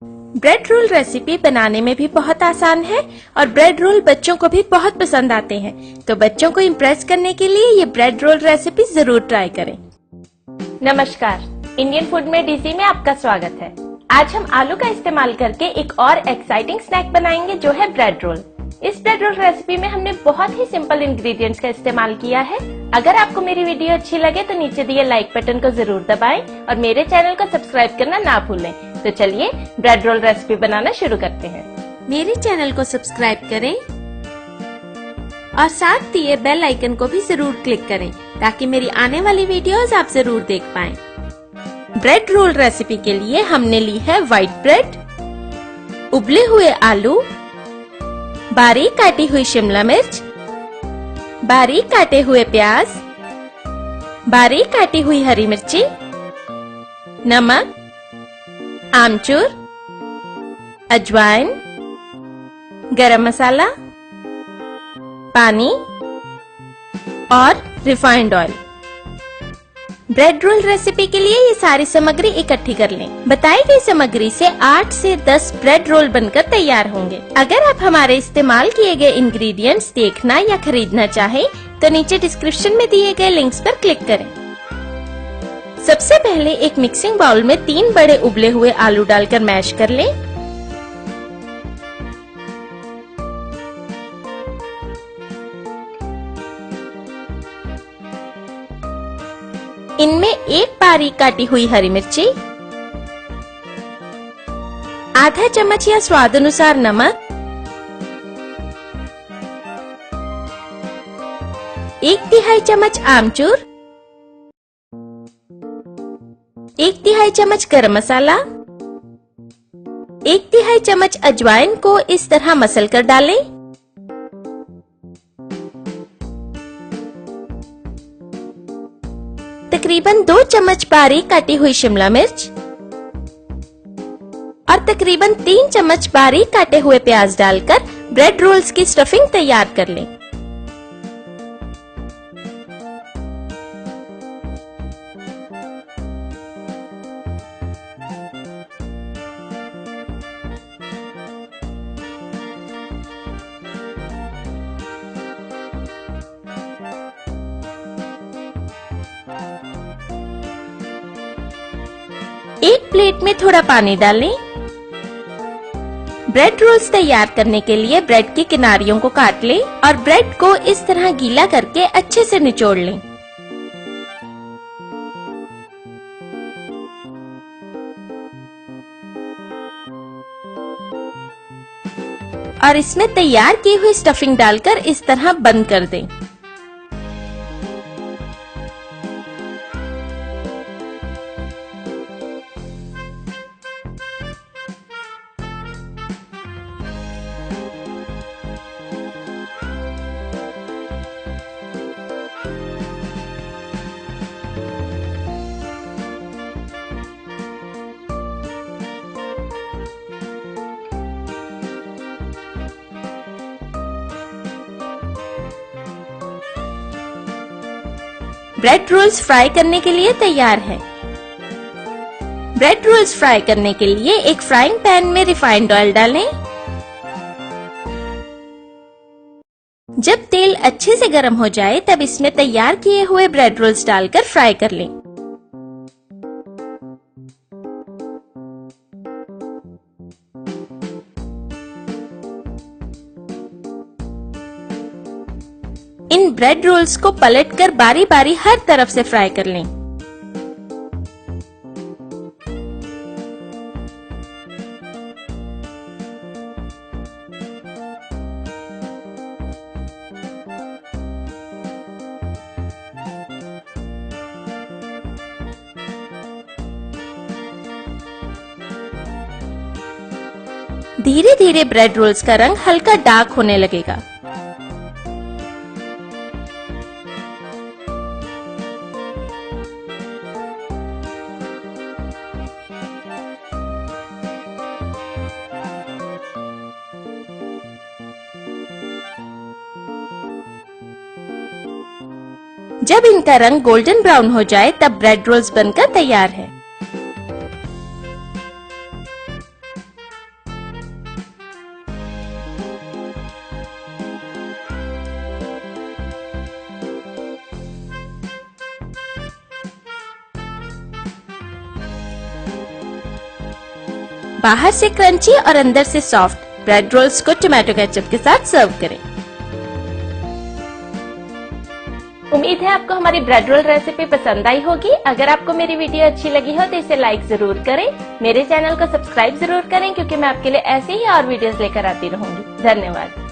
Bread roll recipe बनाने में भी बहुत आसान है और ब्रेड रोल बच्चों को भी बहुत पसंद आते हैं। तो बच्चों को इम्प्रेस करने के लिए ये ब्रेड रोल रेसिपी जरूर ट्राई करें। नमस्कार, इंडियन फूड में डीसी में आपका स्वागत है। आज हम आलू का इस्तेमाल करके एक और एक्साइटिंग स्नैक बनाएंगे जो है ब्रेड रोल। इस ब्रेड रोल रेसिपी में हमने बहुत ही सिंपल इंग्रेडिएंट्स का इस्तेमाल किया है। अगर आपको मेरी वीडियो अच्छी लगे तो नीचे दिए लाइक बटन को जरूर दबाएं और मेरे चैनल को सब्सक्राइब करना ना भूलें। तो चलिए ब्रेड रोल रेसिपी बनाना शुरू करते हैं। मेरे चैनल को सब्सक्राइब करें और साथ दिए बेल आइकन को भी जरूर क्लिक करें ताकि मेरी आने वाली वीडियोस आप जरूर देख पाएं। ब्रेड रोल रेसिपी के लिए हमने ली है व्हाइट ब्रेड, उबले हुए आलू, बारीक काटी हुई शिमला मिर्च, बारीक काटे हुए प्याज, बारीक काटी हुई हरी मिर्ची, नमक, आमचूर, अजवाइन, गरम मसाला, पानी और refined oil. Bread roll recipe के लिए ये सारी सामग्री इकट्ठी कर लें। बताई गई सामग्री से 8 से 10 ब्रेड रोल बनकर तैयार होंगे। अगर आप हमारे इस्तेमाल किए गए इंग्रेडिएंट्स देखना या खरीदना चाहें, तो नीचे डिस्क्रिप्शन में दिए गए लिंक्स पर क्लिक करें। सबसे पहले एक मिक्सिंग बाउल में 3 बड़े उबले हुए आलू डालकर मैश कर लें। इनमें एक बारीक काटी हुई हरी मिर्ची, आधा चम्मच या स्वाद अनुसार नमक, 1/3 चम्मच आमचूर, 1/3 चम्मच गरम मसाला, 1/3 चम्मच अजवाइन को इस तरह मसल कर डालें। तकरीबन 2 चम्मच बारीक काटी हुई शिमला मिर्च और तकरीबन 3 चम्मच बारीक काटे हुए प्याज डालकर ब्रेड रोल्स की स्टफिंग तैयार कर लें। एक प्लेट में थोड़ा पानी डालें। ब्रेड रोल्स तैयार करने के लिए ब्रेड की किनारियों को काट लें और ब्रेड को इस तरह गीला करके अच्छे से निचोड़ लें। और इसमें तैयार की हुई स्टफिंग डालकर इस तरह बंद कर दें। ब्रेड रोल्स फ्राई करने के लिए तैयार है। ब्रेड रोल्स फ्राई करने के लिए एक फ्राइंग पैन में रिफाइंड ऑयल डालें। जब तेल अच्छे से गर्म हो जाए तब इसमें तैयार किए हुए ब्रेड रोल्स डालकर फ्राई कर लें। इन ब्रेड रोल्स को पलटकर बारी बारी हर तरफ से फ्राई कर लें। धीरे धीरे ब्रेड रोल्स का रंग हल्का डार्क होने लगेगा। जब इनका रंग गोल्डन ब्राउन हो जाए तब ब्रेड रोल्स बनकर तैयार है। बाहर से क्रंची और अंदर से सॉफ्ट ब्रेड रोल्स को टोमेटो केचप के साथ सर्व करें। उम्मीद है आपको हमारी ब्रेड रोल रेसिपी पसंद आई होगी। अगर आपको मेरी वीडियो अच्छी लगी हो तो इसे लाइक जरूर करें। मेरे चैनल को सब्सक्राइब जरूर करें क्योंकि मैं आपके लिए ऐसे ही और वीडियोस लेकर आती रहूंगी। धन्यवाद।